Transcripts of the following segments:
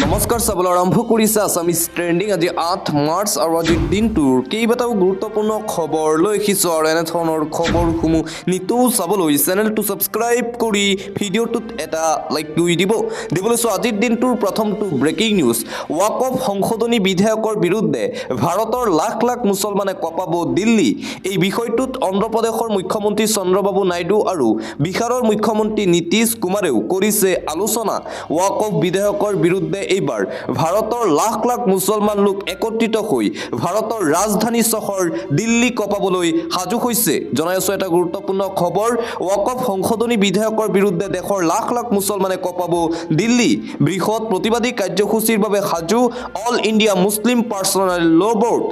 নমস্কাৰ চাবলৈ আৰম্ভ কৰিছে আছামিজ ট্ৰেণ্ডিং আজি 8 মাৰ্চ আৰু আজিৰ দিনটোৰ কেইবাটাও গুৰুত্বপূৰ্ণ খবৰ লৈ আহিছোঁ আৰু এনেধৰণৰ খবৰসমূহ নিতৌ চাবলৈ চেনেলটো ছাবস্ক্ৰাইব কৰি ভিডিঅ'টোত এটা লাইক কৰি দিবলৈ চোৱা আজিৰ দিনটোৰ প্ৰথমটো ব্ৰেকিং নিউজ ৱাকফ সংশোধনী বিধেয়কৰ বিৰুদ্ধে ভাৰতৰ লাখ লাখ মুছলমানে কঁপাব দিল্লী এই বিষয়টোত অন্ধ্ৰপ্ৰদেশৰ মুখ্যমন্ত্ৰী চন্দ্ৰবাবু নাইডু আৰু বিহাৰৰ মুখ্যমন্ত্ৰী নীতিশ কুমাৰেও কৰিছে আলোচনা ৱাকফ বিধেয়কৰ বিৰুদ্ধে এইবাৰ ভাৰতৰ লাখ লাখ মুছলমান লোক একত্ৰিত হৈ ভাৰতৰ ৰাজধানী চহৰ দিল্লী কঁপাবলৈ সাজু হৈছে জনাই আছো এটা গুৰুত্বপূৰ্ণ খবৰ ৱাকফ সংশোধনী বিধেয়কৰ বিৰুদ্ধে দেশৰ লাখ লাখ মুছলমানে কঁপাব দিল্লী বৃহৎ প্ৰতিবাদী কাৰ্যসূচীৰ বাবে সাজু অল ইণ্ডিয়া মুছলিম পাৰ্চনেল ল' বৰ্ড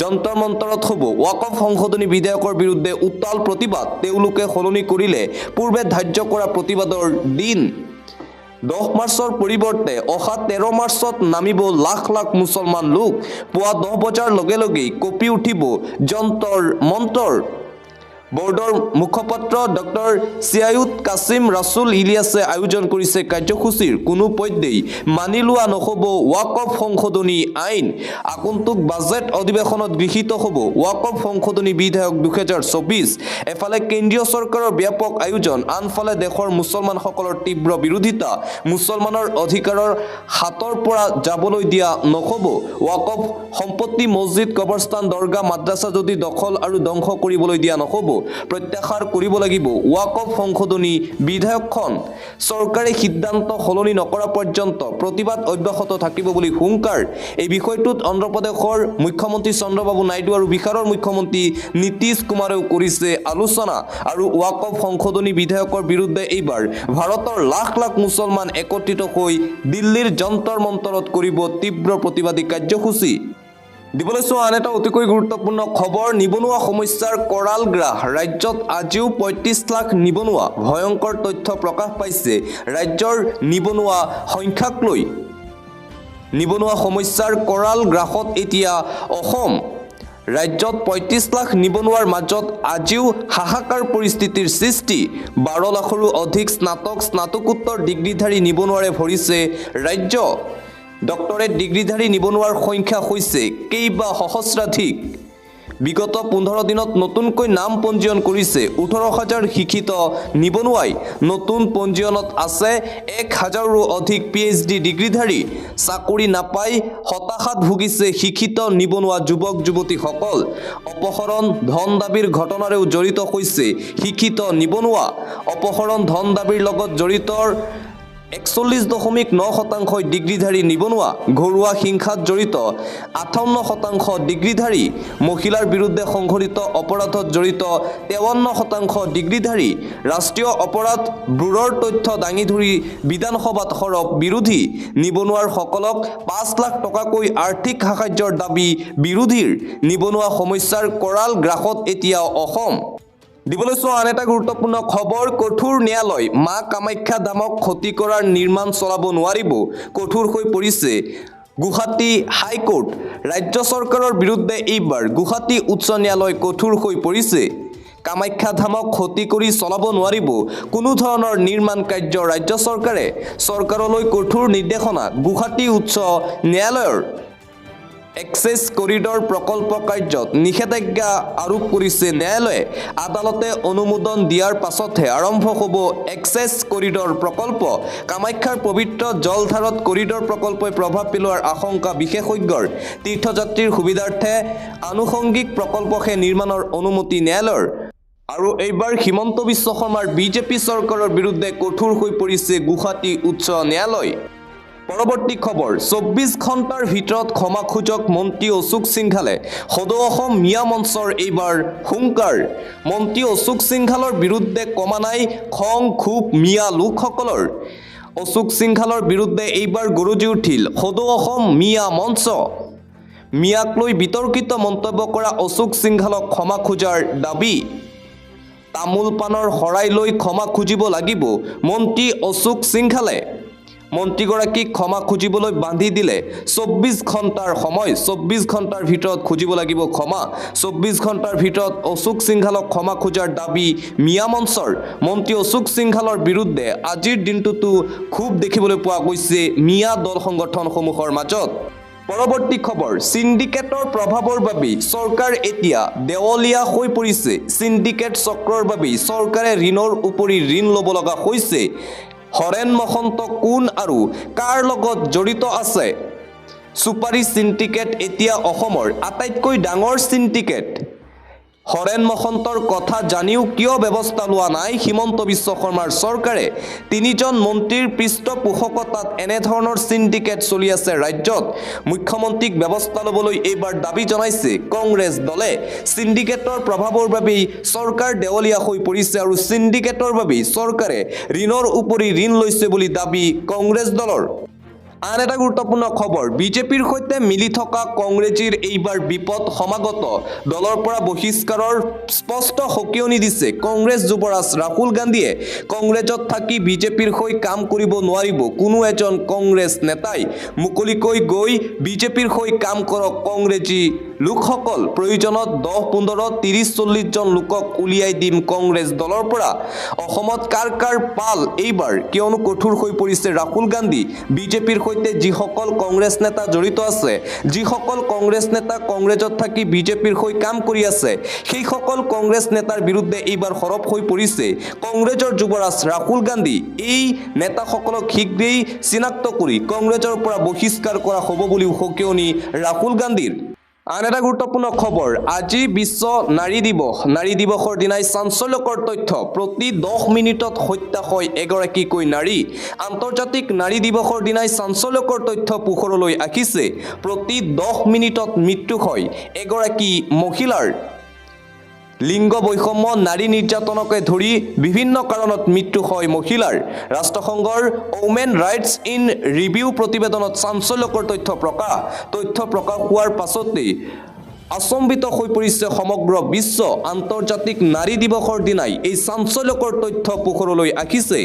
যন্তৰ মন্তৰত হ'ব ৱাকফ সংশোধনী বিধেয়কৰ বিৰুদ্ধে উত্তাল প্ৰতিবাদ তেওঁলোকে সলনি কৰিলে পূৰ্বে ধাৰ্য কৰা প্ৰতিবাদৰ দিন 10 মাৰ্চৰ পৰিৱৰ্তে অহা 13 মাৰ্চত নামিব লাখ লাখ মুছলমান লোক পুৱা 10 বজাৰ লগে লগেই কঁপি উঠিব যন্তৰ মন্তৰ বৰ্ডৰ মুখপাত্ৰ ডক্টৰ চিয়াউদ কাছিম ৰাছুল ইলিয়াছে আয়োজন কৰিছে কাৰ্যসূচীৰ কোনো পধ্যেই মানি লোৱা নহ'ব ৱাকফ সংশোধনী আইন আগন্তুক বাজেট অধিৱেশনত গৃহীত হ'ব ৱাকফ সংশোধনী বিধেয়ক 2024 এফালে কেন্দ্ৰীয় চৰকাৰৰ ব্যাপক আয়োজন আনফালে দেশৰ মুছলমানসকলৰ তীব্ৰ বিৰোধিতা মুছলমানৰ অধিকাৰৰ হাতৰ পৰা যাবলৈ দিয়া নহ'ব ৱাকফ সম্পত্তি মছজিদ কবৰস্থান দৰগাহ মাদ্ৰাছা যদি দখল আৰু ধ্বংস কৰিবলৈ দিয়া নহ'ব প্ৰত্যাহাৰ কৰিব লাগিব ৱাকফ সংশোধনী বিধেয়কখন চৰকাৰে সিদ্ধান্ত সলনি নকৰা পৰ্যন্ত প্ৰতিবাদ অব্যাহত থাকিব বুলি হুংকাৰ এই বিষয়টোত অন্ধ্ৰপ্ৰদেশৰ মুখ্যমন্ত্ৰী চন্দ্ৰবাবু নাইডু আৰু বিহাৰৰ মুখ্যমন্ত্ৰী নীতিশ কুমাৰেও কৰিছে আলোচনা আৰু ৱাকফ সংশোধনী বিধেয়কৰ বিৰুদ্ধে এইবাৰ ভাৰতৰ লাখ লাখ মুছলমান একত্ৰিত হৈ দিল্লীৰ যন্তৰ মন্তৰত কৰিব তীব্ৰ প্ৰতিবাদী কাৰ্যসূচী দিবলৈ চোৱা আন এটা অতিকৈ গুৰুত্বপূৰ্ণ খবৰ নিবনুৱা সমস্যাৰ কৰাল গ্ৰাস ৰাজ্যত আজিও 35 লাখ নিবনুৱা ভয়ংকৰ তথ্য প্ৰকাশ পাইছে ৰাজ্যৰ নিবনুৱা সংখ্যাক লৈ নিবনুৱা সমস্যাৰ কৰাল গ্ৰাসত এতিয়া অসম ৰাজ্যত 35 লাখ নিবনুৱাৰ মাজত আজিও হাহাকাৰ পৰিস্থিতিৰ সৃষ্টি 12 লাখৰো অধিক স্নাতকোত্তৰ ডিগ্ৰীধাৰী নিবনুৱাৰে ভৰিছে ৰাজ্য ডক্টৰেট ডিগ্ৰীধাৰী নিবনুৱাৰ সংখ্যা হৈছে কেইবা সহস্ৰাধিক বিগত 15 দিনত নতুনকৈ নাম পঞ্জীয়ন কৰিছে 18,000 শিক্ষিত নিবনুৱাই নতুন পঞ্জীয়নত আছে 1,000ৰো অধিক PhD ডিগ্ৰীধাৰী চাকৰি নাপাই হতাশাত ভুগিছে শিক্ষিত নিবনুৱা যুৱক যুৱতীসকল অপহৰণ ধন দাবীৰ ঘটনাৰেও জড়িত হৈছে শিক্ষিত নিবনুৱা অপহৰণ ধন দাবীৰ লগত জড়িতৰ 41.9% ডিগ্ৰীধাৰী নিবনুৱা ঘৰুৱা হিংসাত জড়িত 58% ডিগ্ৰীধাৰী মহিলাৰ বিৰুদ্ধে সংঘটিত অপৰাধত জড়িত 53% ডিগ্ৰীধাৰী ৰাষ্ট্ৰীয় অপৰাধ ব্যুৰৰ তথ্য দাঙি ধৰি বিধানসভাত সৰব বিৰোধী নিবনুৱাৰ সকলক 5 লাখ টকাকৈ আৰ্থিক সাহায্যৰ দাবী বিৰোধীৰ নিবনুৱা সমস্যাৰ কৰাল গ্ৰাসত এতিয়া অসম দিবলৈ চোৱা আন এটা গুৰুত্বপূৰ্ণ খবৰ কঠোৰ ন্যায়ালয় মা কামাখ্যা ধামক ক্ষতি কৰাৰ নিৰ্মাণ চলাব নোৱাৰিব কঠোৰ হৈ পৰিছে গুৱাহাটী হাইকোৰ্ট ৰাজ্য চৰকাৰৰ বিৰুদ্ধে এইবাৰ গুৱাহাটী উচ্চ ন্যায়ালয় কঠোৰ হৈ পৰিছে কামাখ্যা ধামক ক্ষতি কৰি চলাব নোৱাৰিব কোনো ধৰণৰ নিৰ্মাণ কাৰ্য ৰাজ্য চৰকাৰে চৰকাৰলৈ কঠোৰ নিৰ্দেশনা গুৱাহাটী উচ্চ ন্যায়ালয়ৰ এক্সেছ কৰিডৰ প্ৰকল্প কাৰ্যত নিষেধাজ্ঞা আৰোপ কৰিছে ন্যায়ালয়ে আদালতে অনুমোদন দিয়াৰ পাছতহে আৰম্ভ হ'ব এক্সেছ কৰিডৰ প্ৰকল্প কামাখ্যাৰ পবিত্ৰ জলধাৰত কৰিডৰ প্ৰকল্পই প্ৰভাৱ পেলোৱাৰ আশংকা বিশেষজ্ঞৰ তীৰ্থযাত্ৰীৰ সুবিধাৰ্থে আনুষংগিক প্ৰকল্পহে নিৰ্মাণৰ অনুমতি ন্যায়ালয়ৰ আৰু এইবাৰ হিমন্ত বিশ্ব শৰ্মাৰ বিজেপি চৰকাৰৰ বিৰুদ্ধে কঠোৰ হৈ পৰিছে গুৱাহাটী উচ্চ ন্যায়ালয় পৰৱৰ্তী খবৰ 24 ঘণ্টাৰ ভিতৰত ক্ষমা খোজক মন্ত্ৰী অশোক সিংঘালে সদৌ অসম মিয়া মঞ্চৰ এইবাৰ হুংকাৰ মন্ত্ৰী অশোক সিংঘালৰ বিৰুদ্ধে কমা নাই খং ক্ষোভ মিয়া লোকসকলৰ অশোক সিংঘালৰ বিৰুদ্ধে এইবাৰ গৰজি উঠিল সদৌ অসম মিয়া মঞ্চ মিয়াক লৈ বিতৰ্কিত মন্তব্য কৰা অশোক সিংঘালক ক্ষমা খোজাৰ দাবী তামোল পানৰ শৰাই লৈ ক্ষমা খুজিব লাগিব মন্ত্ৰী অশোক সিংঘালে মন্ত্ৰীগৰাকীক ক্ষমা খুজিবলৈ বান্ধি দিলে 24 ঘণ্টাৰ সময় 24 ঘণ্টাৰ ভিতৰত খুজিব লাগিব ক্ষমা 24 ঘণ্টাৰ ভিতৰত অশোক সিংঘালক ক্ষমা খোজাৰ দাবী মিয়া মঞ্চৰ মন্ত্ৰী অশোক সিংঘালৰ বিৰুদ্ধে আজিৰ দিনটোতো খুব দেখিবলৈ পোৱা গৈছে মিয়া দল সংগঠনসমূহৰ মাজত পৰৱৰ্তী খবৰ সিন্ডিকেটৰ প্ৰভাৱৰ বাবে চৰকাৰ এতিয়া দেৱলীয়া হৈ পৰিছে সিন্ডিকেট চক্ৰৰ বাবে চৰকাৰে ঋণৰ উপৰি ঋণ ল'ব লগা হৈছে হৰেণ মহন্ত কোন আৰু কাৰ লগত জড়িত আছে সুপাৰী সিন্ডিকেট এতিয়া অসমৰ আটাইতকৈ ডাঙৰ সিন্ডিকেট হৰেণ মহন্তৰ কথা জানিও কিয় ব্যৱস্থা লোৱা নাই হিমন্ত বিশ্ব শৰ্মাৰ চৰকাৰে তিনিজন মন্ত্ৰীৰ পৃষ্ঠপোষকতাত এনেধৰণৰ সিন্ডিকেট চলি আছে ৰাজ্যত মুখ্যমন্ত্ৰীক ব্যৱস্থা ল'বলৈ এইবাৰ দাবী জনাইছে কংগ্ৰেছ দলে সিন্ডিকেটৰ প্ৰভাৱৰ বাবেই চৰকাৰ দেৱলীয়া হৈ পৰিছে আৰু সিন্ডিকেটৰ বাবেই চৰকাৰে ঋণৰ উপৰি ঋণ লৈছে বুলি দাবী কংগ্ৰেছ দলৰ আন এটা গুৰুত্বপূৰ্ণ খবৰ বিজেপিৰ সৈতে মিলি থকা কংগ্ৰেছীৰ এইবাৰ বিপদ সমাগত দলৰ পৰা বহিষ্কাৰৰ স্পষ্ট সকিয়নি দিছে কংগ্ৰেছ যুৱৰাজ ৰাহুল গান্ধীয়ে কংগ্ৰেছত থাকি বিজেপিৰ হৈ কাম কৰিব নোৱাৰিব কোনো এজন কংগ্ৰেছ নেতাই মুকলিকৈ গৈ বিজেপিৰ হৈ কাম কৰক কংগ্ৰেছী লোকসকল প্ৰয়োজনত 10-15 30-40 জন লোকক উলিয়াই দিম কংগ্ৰেছ দলৰ পৰা অসমত কাৰ পাল এইবাৰ কিয়নো কঠোৰ হৈ পৰিছে ৰাহুল গান্ধী বিজেপিৰ সৈতে যিসকল কংগ্ৰেছ নেতা জড়িত আছে যিসকল কংগ্ৰেছ নেতা কংগ্ৰেছত থাকি বিজেপিৰ হৈ কাম কৰি আছে সেই সকল কংগ্ৰেছ নেতাৰ বিৰুদ্ধে এইবাৰ সৰব হৈ পৰিছে কংগ্ৰেছৰ যুৱৰাজ ৰাহুল গান্ধী এই নেতাসকলক শীঘ্ৰেই চিনাক্ত কৰি কংগ্ৰেছৰ পৰা বহিষ্কাৰ কৰা হ'ব বুলি সকিয়নি ৰাহুল গান্ধীৰ আন এটা গুৰুত্বপূৰ্ণ খবৰ আজি বিশ্ব নাৰী দিৱসৰ দিনাই চাঞ্চল্যকৰ তথ্য প্ৰতি 10 মিনিটত হত্যা হয় এগৰাকীকৈ নাৰী আন্তৰ্জাতিক নাৰী দিৱসৰ দিনাই চাঞ্চল্যকৰ তথ্য পোহৰলৈ আহিছে প্ৰতি 10 মিনিটত মৃত্যু হয় এগৰাকী মহিলাৰ লিংগ বৈষম্য নাৰী নিৰ্যাতনকে ধৰি বিভিন্ন কাৰণত মৃত্যু হয় মহিলাৰ ৰাষ্ট্ৰসংঘৰ ওমেন ৰাইটছ ইন ৰিভিউ প্ৰতিবেদনত চাঞ্চল্যকৰ তথ্য প্ৰকাশ হোৱাৰ পাছতেই আচম্বিত হৈ পৰিছে সমগ্ৰ বিশ্ব আন্তৰ্জাতিক নাৰী দিৱসৰ দিনাই এই চাঞ্চল্যকৰ তথ্য পোহৰলৈ আহিছে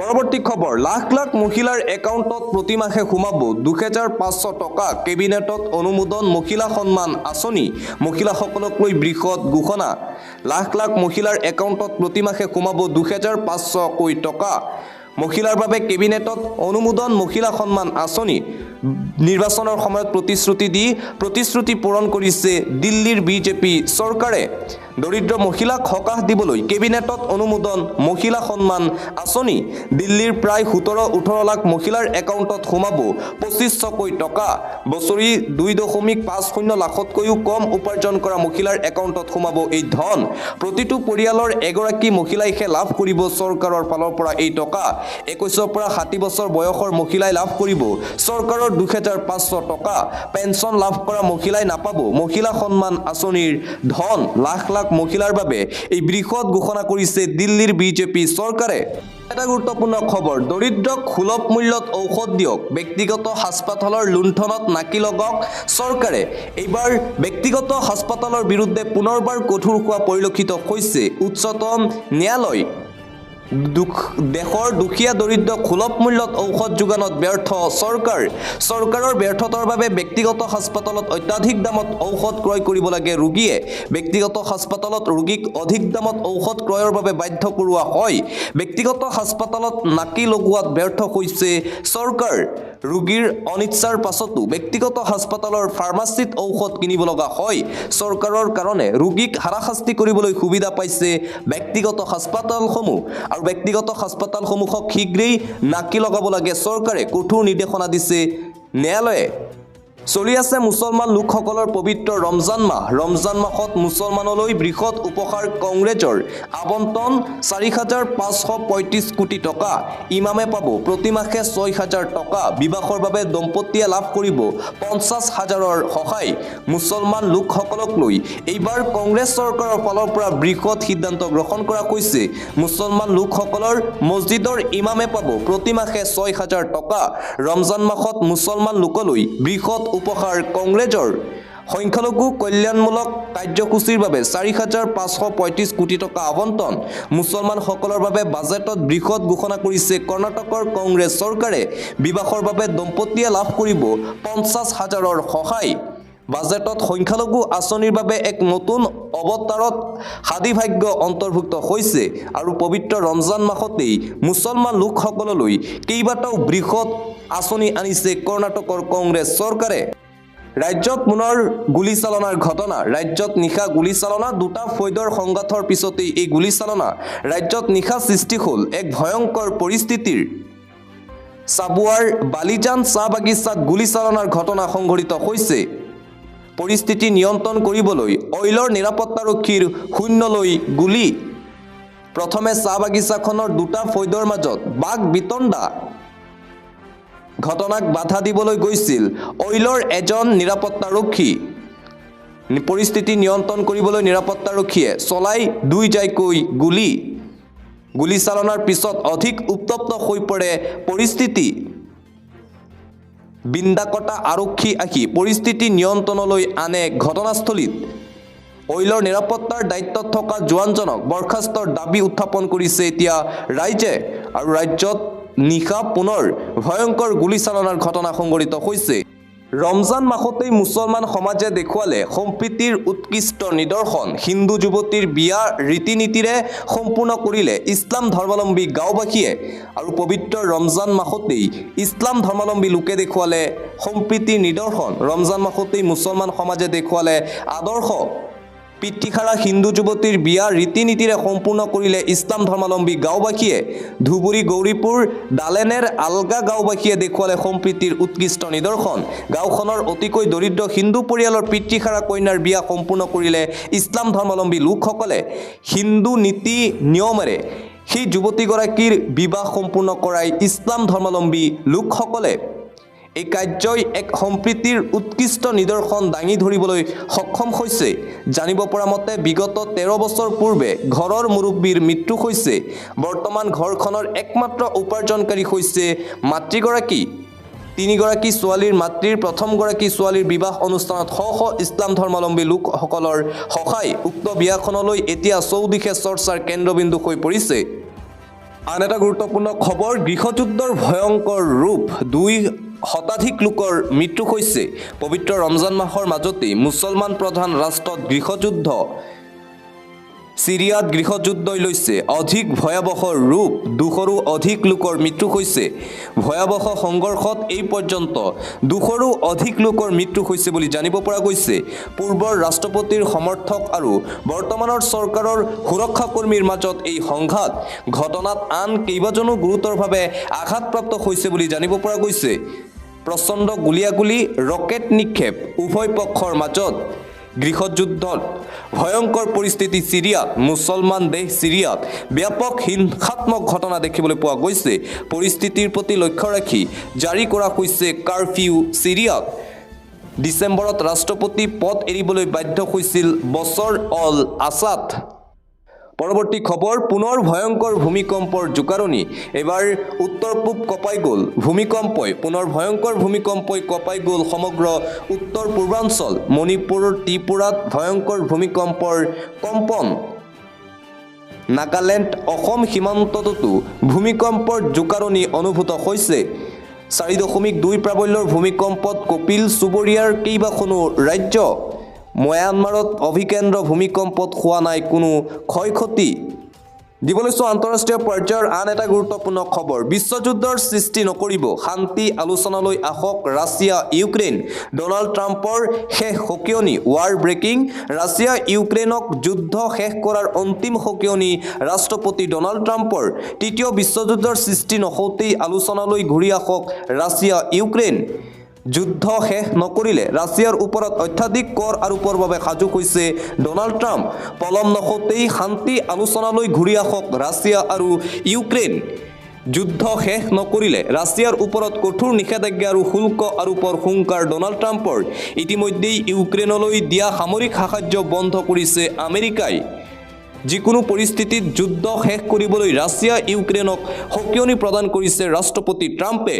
পৰৱৰ্তী খবৰ লাখ লাখ মহিলাৰ একাউণ্টত প্ৰতিমাহে সোমাব 2500 টকা কেবিনেটত অনুমোদন মহিলা সন্মান আঁচনি মহিলাসকলক লৈ বৃহৎ ঘোষণা লাখ লাখ মহিলাৰ একাউণ্টত প্ৰতিমাহে সোমাব 2500 টকা মহিলাৰ বাবে কেবিনেটত অনুমোদন মহিলা সন্মান আঁচনি নিৰ্বাচনৰ সময়ত প্ৰতিশ্ৰুতি পূৰণ কৰিছে দিল্লীৰ বিজেপি চৰকাৰে দৰিদ্ৰ মহিলাক সকাহ দিবলৈ কেবিনেটত অনুমোদন মহিলা সন্মান আঁচনি দিল্লীৰ প্ৰায় 17-18 লাখ মহিলাৰ একাউণ্টত সোমাব 2500 টকা বছৰি 2.50 লাখতকৈও কম উপাৰ্জন কৰা মহিলাৰ একাউণ্টত সোমাব এই ধন প্ৰতিটো পৰিয়ালৰ এগৰাকী মহিলাইহে লাভ কৰিব চৰকাৰৰ ফালৰ পৰা এই টকা 21 পৰা 60 বছৰ বয়সৰ মহিলাই লাভ কৰিব চৰকাৰৰ 2500 টকা পেঞ্চন লাভ কৰা মহিলাই নাপাব মহিলা সন্মান আঁচনিৰ ধন লাখ লাখ মহিলাৰ বাবে এই বৃহৎ ঘোষণা কৰিছে দিল্লীৰ বিজেপি চৰকাৰে এটা গুৰুত্বপূৰ্ণ খবৰ দৰিদ্ৰক সুলভ মূল্যত ঔষধ দিয়ক ব্যক্তিগত হাস্পাতালৰ লুণ্ঠনত নাকি লগক চৰকাৰে এইবাৰ ব্যক্তিগত হাস্পাতালৰ বিৰুদ্ধে পুনৰবাৰ কঠোৰ হোৱা পৰিলক্ষিত হৈছে উচ্চতম ন্যায়ালয় দেশৰ দুখীয়া দৰিদ্ৰক সুলভ মূল্যত ঔষধ যোগানত ব্যৰ্থ চৰকাৰৰ ব্যৰ্থতাৰ বাবে ব্যক্তিগত হাস্পাতালত অত্যাধিক দামত ঔষধ ক্ৰয় কৰিব লাগে ৰোগীয়ে ব্যক্তিগত হাস্পাতালত ৰোগীক অধিক দামত ঔষধ ক্ৰয়ৰ বাবে বাধ্য কৰোৱা হয় ব্যক্তিগত হাস্পাতালত নাকি লগোৱাত ব্যৰ্থ হৈছে চৰকাৰ ৰোগীৰ অনিচ্ছাৰ পাছতো ব্যক্তিগত হাস্পাতালৰ ফাৰ্মাচিত ঔষধ কিনিব লগা হয় চৰকাৰৰ কাৰণে ৰোগীক হাৰাশাস্তি কৰিবলৈ সুবিধা পাইছে ব্যক্তিগত হাস্পাতালসমূহ আৰু ব্যক্তিগত হাস্পাতালসমূহক শীঘ্ৰেই নাকি লগাব লাগে চৰকাৰে কঠোৰ নিৰ্দেশনা দিছে ন্যায়ালয়ে চলি আছে মুছলমান লোকসকলৰ পবিত্ৰ ৰমজান মাহত মুছলমানলৈ বৃহৎ উপহাৰ কংগ্ৰেছৰ আবণ্টন 4535 কোটি টকা ইমামে পাব প্ৰতিমাহে 6000 টকা বিবাহৰ বাবে দম্পতীয়ে লাভ কৰিব 50,000ৰ সহায় মুছলমান লোকসকলক লৈ এইবাৰ কংগ্ৰেছ চৰকাৰৰ ফালৰ পৰা বৃহৎ সিদ্ধান্ত গ্ৰহণ কৰা হৈছে মুছলমান লোকসকলৰ মছজিদৰ ইমামে পাব প্ৰতিমাহে 6000 টকা ৰমজান মাহত মুছলমান লোকলৈ বৃহৎ উপহাৰ কংগ্ৰেছৰ সংখ্যালঘু কল্যাণমূলক কাৰ্যসূচীৰ বাবে 4,535 কোটি টকা আবণ্টন মুছলমানসকলৰ বাবে বাজেটত বৃহৎ ঘোষণা কৰিছে কৰ্ণাটকৰ কংগ্ৰেছ চৰকাৰে বিবাহৰ বাবে দম্পতীয়ে লাভ কৰিব 50,000ৰ সহায় বাজেটত সংখ্যালঘু আঁচনিৰ বাবে এক নতুন অৱতাৰত সাদিভাগ্য অন্তৰ্ভুক্ত হৈছে আৰু পবিত্ৰ ৰমজান মাহতেই মুছলমান লোকসকললৈ কেইবাটাও বৃহৎ আঁচনি আনিছে কৰ্ণাটকৰ কংগ্ৰেছ চৰকাৰে ৰাজ্যত পুনৰ গুলীচালনাৰ ঘটনা ৰাজ্যত নিশা গুলীচালনা দুটা ফৈদৰ সংঘাতৰ পিছতেই এই গুলীচালনা ৰাজ্যত নিশা সৃষ্টি হ'ল এক ভয়ংকৰ পৰিস্থিতিৰ চাবুৱাৰ বালিজান চাহ বাগিচাত গুলীচালনাৰ ঘটনা সংঘটিত হৈছে পৰিস্থিতি নিয়ন্ত্ৰণ কৰিবলৈ অইলৰ নিৰাপত্তাৰক্ষীৰ শূন্যলৈ গুলী প্ৰথমে চাহ বাগিচাখনৰ দুটা ফৈদৰ মাজত বাঘ বিতণ্ডা ঘটনাক বাধা দিবলৈ গৈছিল অইলৰ এজন নিৰাপত্তাৰক্ষী পৰিস্থিতি নিয়ন্ত্ৰণ কৰিবলৈ নিৰাপত্তাৰক্ষীয়ে চলাই দুই জাইকৈ গুলীচালনাৰ পিছত অধিক উত্তপ্ত হৈ পৰে পৰিস্থিতি বিন্দাকটা আৰক্ষী আহি পৰিস্থিতি নিয়ন্ত্ৰণলৈ আনে ঘটনাস্থলীত অইলৰ নিৰাপত্তাৰ দায়িত্বত থকা জোৱানজনক বৰখাস্তৰ দাবী উত্থাপন কৰিছে এতিয়া ৰাইজে আৰু ৰাজ্যত নিশা পুনৰ ভয়ংকৰ গুলীচালনাৰ ঘটনা সংঘটিত হৈছে ৰমজান মাহতেই মুছলমান সমাজে দেখুৱালে সম্প্ৰীতিৰ উৎকৃষ্ট নিদৰ্শন হিন্দু যুৱতীৰ বিয়া ৰীতি নীতিৰে সম্পূৰ্ণ কৰিলে ইছলাম ধৰ্মাৱলম্বী গাঁওবাসীয়ে আৰু পবিত্ৰ ৰমজান মাহতেই ইছলাম ধৰ্মাৱলম্বী লোকে দেখুৱালে সম্প্ৰীতিৰ নিদৰ্শন ৰমজান মাহতেই মুছলমান সমাজে দেখুৱালে আদৰ্শ পিতৃখাৰা হিন্দু যুৱতীৰ বিয়া ৰীতি নীতিৰে সম্পূৰ্ণ কৰিলে ইছলাম ধৰ্মাৱলম্বী গাঁওবাসীয়ে ধুবুৰী গৌৰীপুৰ ডালেনেৰ আলগা গাঁওবাসীয়ে দেখুৱালে সম্প্ৰীতিৰ উৎকৃষ্ট নিদৰ্শন গাঁওখনৰ অতিকৈ দৰিদ্ৰ হিন্দু পৰিয়ালৰ পিতৃখাৰা কন্যাৰ বিয়া সম্পূৰ্ণ কৰিলে ইছলাম ধৰ্মাৱলম্বী লোকসকলে হিন্দু নীতি নিয়মেৰে সেই যুৱতীগৰাকীৰ বিবাহ সম্পূৰ্ণ কৰাই ইছলাম ধৰ্মাৱলম্বী লোকসকলে এই কাৰ্যই এক সম্প্ৰীতিৰ উৎকৃষ্ট নিদৰ্শন দাঙি ধৰিবলৈ সক্ষম হৈছে জানিব পৰা মতে বিগত 13 বছৰ পূৰ্বে ঘৰৰ মুৰব্বীৰ মৃত্যু হৈছে বৰ্তমান ঘৰখনৰ একমাত্ৰ উপাৰ্জনকাৰী হৈছে মাতৃগৰাকী তিনিগৰাকী ছোৱালীৰ মাতৃৰ প্ৰথমগৰাকী ছোৱালীৰ বিবাহ অনুষ্ঠানত শ ইছলাম ধৰ্মাৱলম্বী লোকসকলৰ সহায় উক্ত বিয়াখনলৈ এতিয়া চৌদিশে চৰ্চাৰ কেন্দ্ৰবিন্দু হৈ পৰিছে আন এটা গুৰুত্বপূৰ্ণ খবৰ গৃহযুদ্ধৰ ভয়ংকৰ ৰূপ শতাধিক লোকৰ মৃত্যু হৈছে পবিত্ৰ ৰমজান মাহৰ মাজতেই মুছলমান প্ৰধান ৰাষ্ট্ৰত গৃহযুদ্ধ সিৰিয়াত গৃহযুদ্ধই লৈছে অধিক ভয়াৱহ ৰূপ 200ৰো অধিক লোকৰ মৃত্যু হৈছে ভয়াৱহ সংঘৰ্ষত এই পৰ্যন্ত 200ৰো অধিক লোকৰ মৃত্যু হৈছে বুলি জানিব পৰা গৈছে পূৰ্বৰ ৰাষ্ট্ৰপতিৰ সমৰ্থক আৰু বৰ্তমানৰ চৰকাৰৰ সুৰক্ষা কৰ্মীৰ মাজত এই সংঘাত ঘটনাত আন কেইবাজনো গুৰুতৰভাৱে আঘাতপ্ৰাপ্ত হৈছে বুলি জানিব পৰা গৈছে প্ৰচণ্ড গুলিয়াগুলি ৰকেট নিক্ষেপ উভয় পক্ষৰ মাজত গৃহযুদ্ধত ভয়ংকৰ পৰিস্থিতি সিৰিয়াত মুছলমান দেশ সিৰিয়াত ব্যাপক হিংসাত্মক ঘটনা দেখিবলৈ পোৱা গৈছে পৰিস্থিতিৰ প্ৰতি লক্ষ্য ৰাখি জাৰি কৰা হৈছে কাৰফিউ সিৰিয়াত ডিচেম্বৰত ৰাষ্ট্ৰপতি পদ এৰিবলৈ বাধ্য হৈছিল বছৰ অল আছাদ পৰৱৰ্তী খবৰ পুনৰ ভয়ংকৰ ভূমিকম্পৰ জোকাৰণি এবাৰ উত্তৰ পূব কঁপাই গ'ল ভূমিকম্পই পুনৰ ভয়ংকৰ ভূমিকম্পই কঁপাই গ'ল সমগ্ৰ উত্তৰ পূৰ্বাঞ্চল মণিপুৰ ত্ৰিপুৰাত ভয়ংকৰ ভূমিকম্পৰ কম্পন নাগালেণ্ড অসম সীমান্ততো ভূমিকম্পৰ জোকাৰণি অনুভূত হৈছে 4.2 প্ৰাবল্যৰ ভূমিকম্পত কপিল চুবুৰীয়াৰ কেইবাখনো ৰাজ্য म्यांमारत अभिकेन्द्र भूमिकम्पत हुआ नाई कोनो क्षयक्षति दिबলৈছো আন্তঃৰাষ্ট্ৰীয় পৰ্যায়ৰ আন এটা গুৰুত্বপূৰ্ণ খবৰ বিশ্বযুদ্ধৰ সৃষ্টি নকৰিব শান্তি আলোচনালৈ আহক ৰাছিয়া ইউক্ৰেইন ডোনাল্ড ট্ৰাম্পৰ শেষ হকিয়নি ৱাৰ ব্ৰেকিং ৰাছিয়া ইউক্ৰেইনক যুদ্ধ শেষ কৰাৰ অন্তিম হকিয়নি ৰাষ্ট্ৰপতি ডোনাল্ড ট্ৰাম্পৰ তৃতীয় বিশ্বযুদ্ধৰ সৃষ্টি নহওঁতেই আলোচনালৈ ঘূৰি আহক ৰাছিয়া ইউক্ৰেইন যুদ্ধ শেষ নকৰিলে ৰাছিয়াৰ ওপৰত অত্যাধিক কৰ আৰোপৰ বাবে সাজু হৈছে ডোনাল্ড ট্ৰাম্প পলম নহওঁতেই শান্তি আলোচনালৈ ঘূৰি আহক ৰাছিয়া আৰু ইউক্ৰেইন যুদ্ধ শেষ নকৰিলে ৰাছিয়াৰ ওপৰত কঠোৰ নিষেধাজ্ঞা আৰু শুল্ক আৰোপৰ হুংকাৰ ডোনাল্ড ট্ৰাম্পৰ ইতিমধ্যেই ইউক্ৰেইনলৈ দিয়া সামৰিক সাহায্য বন্ধ কৰিছে আমেৰিকাই যিকোনো পৰিস্থিতিত যুদ্ধ শেষ কৰিবলৈ ৰাছিয়া ইউক্ৰেইনক সকিয়নি প্ৰদান কৰিছে ৰাষ্ট্ৰপতি ট্ৰাম্পে।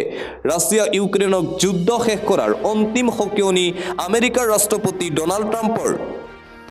ৰাছিয়া ইউক্ৰেইনক যুদ্ধ শেষ কৰাৰ অন্তিম সকিয়নি আমেৰিকাৰ ৰাষ্ট্ৰপতি ডনাল্ড ট্ৰাম্পৰ।